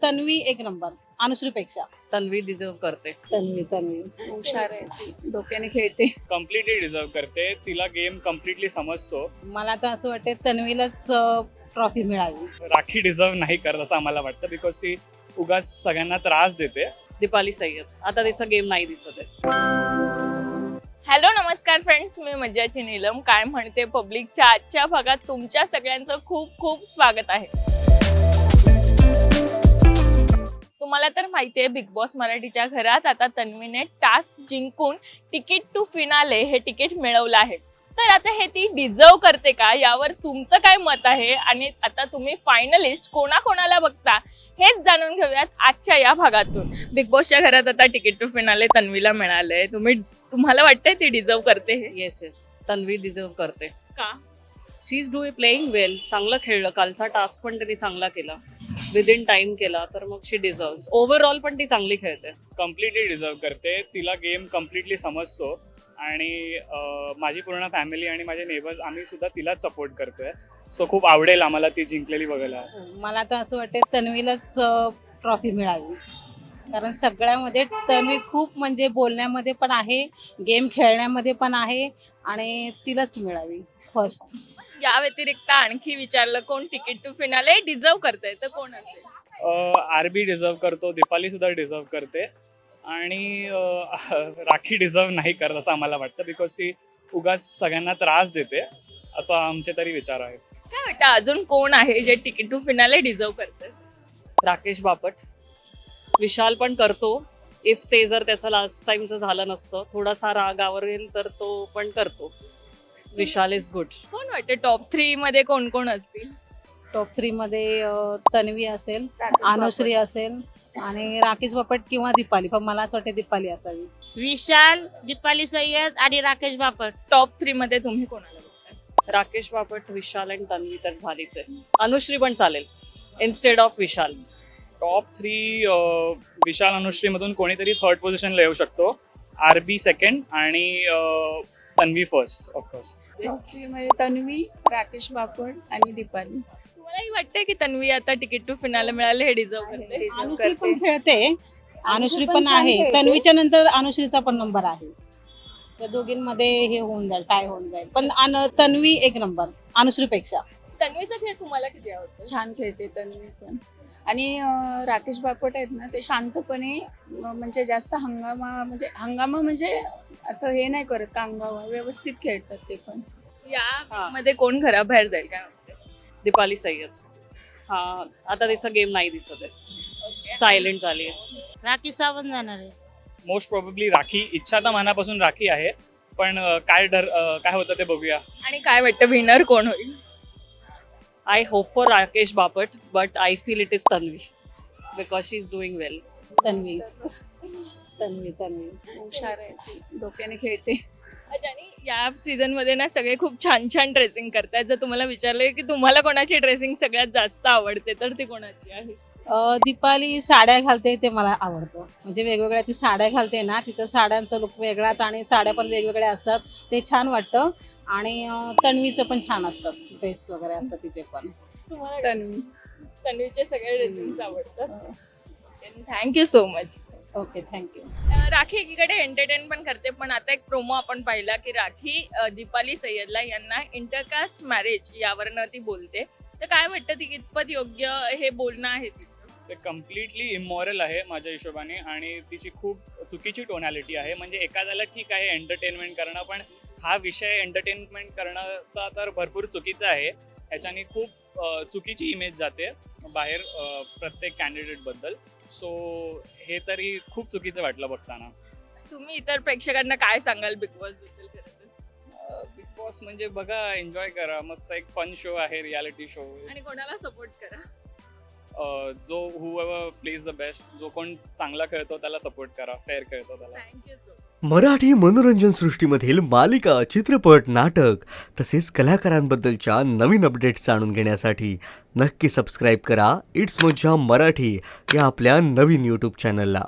तन्वी एक number अनुश्रीपेक्षा. Tanvi deserve करते. तन्वी हुशार आहे ती, डोक्याने खेळते. कम्प्लिटली डिझर्व करते. तिला गेम कम्प्लिटली समजतो. मला तर असं वाटते तन्वीलाच ट्रॉफी मिळावी. राखी डिझर्व नाही करत असं आम्हाला वाटतं, बिकॉज ती उगाच सगळ्यांना त्रास देते. दीपाली सय्यद आता तिचा गेम नाही दिसत आहे. हॅलो नमस्कार फ्रेंड्स, मी मज्जाची नीलम. काय म्हणते पब्लिकच्या आजच्या भागात तुमच्या सगळ्यांचं खूप खूप स्वागत आहे. तुम्हाला तर माहिती आहे, बिग बॉस मराठीच्या घरात आता तन्वीने टास्क जिंकून तिकीट टू फिनाले हे तिकीट मिळवलं आहे. तर आता हे ती डिझर्व करते का, यावर तुमचं काय मत आहे आणि आता तुम्ही फायनलिस्ट कोणाकोणाला बघता हेच जाणून घेऊयात आजच्या या भागातून. बिग बॉसच्या घरात आता तिकीट टू फिनाले तन्वीला मिळालंय. तुम्हाला वाटतंय ती डिझर्व करते हे? येस तन्वी डिझर्व करते. का? शी इज प्लेइंग वेल. चांगलं खेळलं. कालचा टास्क पण त्यांनी चांगला केला, विदिन टाइम केला, तर मग शी डिझर्व. ओव्हरऑल पण ती चांगली खेळते. कम्प्लिटली डिझर्व करते. तिला गेम कम्प्लिटली समजतो आणि माझी पूर्ण फॅमिली आणि माझे नेबर्स आम्ही सुद्धा तिलाच सपोर्ट करतोय. सो खूप आवडेल आम्हाला ती जिंकलेली बघायला. मला तर असं वाटते तन्वीलाच ट्रॉफी मिळावी, कारण सगळ्यामध्ये तन्वी खूप म्हणजे बोलण्यामध्ये पण आहे, गेम खेळण्यामध्ये पण आहे आणि तिलाच मिळावी फर्स्ट. या व्यतिरिक्त आणखी विचारलं कोण तिकीट टू फिनाले डिझर्व करतंय तर कोण असेल? आरबी डिझर्व करतो. दीपाली सुद्धा डिझर्व करते आणि राखी डिझर्व नाही करत असं आम्हाला वाटतं, बिकॉज ती उगाच सगळ्यांना त्रास देते असं आमचे तरी विचार आहेत. काय वाटतं अजून कोण आहे जे तिकीट टू फिनाले डिझर्व करतंय? राकेश बापट. विशाल पण करतो. इफ ते जर त्याचं लास्ट टाइमचं झालं नसतं, थोडासा रागावर येईल तर तो पण करतो. विशाल इज गुड. कोण वाटतं टॉप 3 मध्ये कोण कोण असतील? टॉप 3 मध्ये तन्वी असेल, अनुश्री असेल आणि राकेश बापट किंवा दीपाली. पण मला असं वाटतं दीपाली असावी. विशाल, दीपाली सय्यद आणि राकेश बापट. टॉप 3 मध्ये तुम्ही कोणाला बघताय? राकेश बापट, विशाल आणि तन्वी तर झालीच आहे. अनुश्री पण चालेल इन्स्टेड ऑफ विशाल. टॉप 3 विशाल अनुश्री मधून कोणीतरी थर्ड पोझिशनला येऊ शकतो. आरबी सेकंड आणि तन्वी फर्स्ट ऑफकोर्स. मध्ये तन्वी, राकेश बापट आणि दीपाली. तुम्हालाही वाटतंय की तन्वी आता तिकीट टू फिनाले मिळाले हे डिझर्व करते? अनुश्री पण खेळते, अनुश्री पण छान आहे. खेळते. तन्वीच्या नंतर अनुश्रीचा पण नंबर आहे. त्या दोघींमध्ये हे होऊन जाईल, काय होऊन जाईल. पण तन्वी एक नंबर अनुश्रीपेक्षा. तन्वीचा खेळ तुम्हाला किती आवडतो? छान खेळते तन्वी पण. आणि राकेश बापट आहेत ना, ते शांतपणे म्हणजे जास्त हंगामा म्हणजे असं हे नाही करत, कांगावा व्यवस्थित खेळतात ते पण. या मध्ये कोण घराबाहेर जाईल काय वाटतं? दीपाली सय्यद. हा आता तिचा गेम नाही दिसत आहे. सायलेंट झाली आहे. राखी सावंत जाणार आहे. Most probably rakhi. इच्छा तर मनापासून राखी आहे, पण काय होतं ते बघूया. आणि काय वाटतं विनर कोण होईल? I hope for Rakesh Bapat, but I feel it is Tanvi because she is doing well. Tanvi हुशार आहे ती, डोक्याने खेळते. अच्छा, आणि या सीझन मध्ये ना सगळे खूप छान छान ड्रेसिंग करतात. जर तुम्हाला विचारलं की तुम्हाला कोणाची ड्रेसिंग सगळ्यात जास्त आवडते तर ती कोणाची आहे? दीपाली साड्या घालते ते मला आवडतं. म्हणजे वेगवेगळ्या ती साड्या घालते ना, तिचं साड्यांचा लुक वेगळाच आणि साड्या पण वेगवेगळ्या असतात, ते छान वाटतं. आणि तन्वीचं पण छान असतात, ड्रेस वगैरे असतात तिचे पण. तन्वी. तन्वीचे सगळे ड्रेसिंग आवडतात. Thank you so much. Okay, thank you. Rakhi एकीकडे एंटरटेन पण करते, पण आता एक प्रोमो आपण पाहिला की राखी दीपाली सय्यदला यांना इंटरकास्ट मॅरेज यावरनं ती बोलते. तर काय वाटतं ती कितपत योग्य हे बोलणं आहे तिचं? ते कम्प्लिटली इमॉरल आहे माझ्या हिशोबाने आणि तिची खूप चुकीची टोनॅलिटी आहे. म्हणजे एखाद्याला ठीक आहे एंटरटेनमेंट करणं, पण हा विषय एंटरटेनमेंट करणं तर भरपूर चुकीचा आहे. ह्याच्याने खूप चुकीची इमेज जाते बाहेर प्रत्येक कॅन्डिडेटबद्दल. सो हे तरी खूप चुकीचं वाटलं बघताना. तुम्ही इतर प्रेक्षकांना काय सांगाल बिग बॉस बद्दल? बिग बॉस म्हणजे बघा, एन्जॉय करा. मस्त एक फन शो आहे, रियालिटी शो. आणि कोणाला सपोर्ट करा? जो हुएवर प्लेज द बेस्ट, जो कोण चांगला खेळतो त्याला सपोर्ट करा, फेअर खेळतो त्याला. Thank you so much. मराठी मनोरंजन सृष्टीमधील मालिका, चित्रपट, नाटक तसेच कलाकारांबद्दलच्या नवीन अपडेट्स जाणून घेण्यासाठी नक्की सबस्क्राईब करा इट्स मज्जा मराठी या आपल्या नवीन यूट्यूब चॅनलला.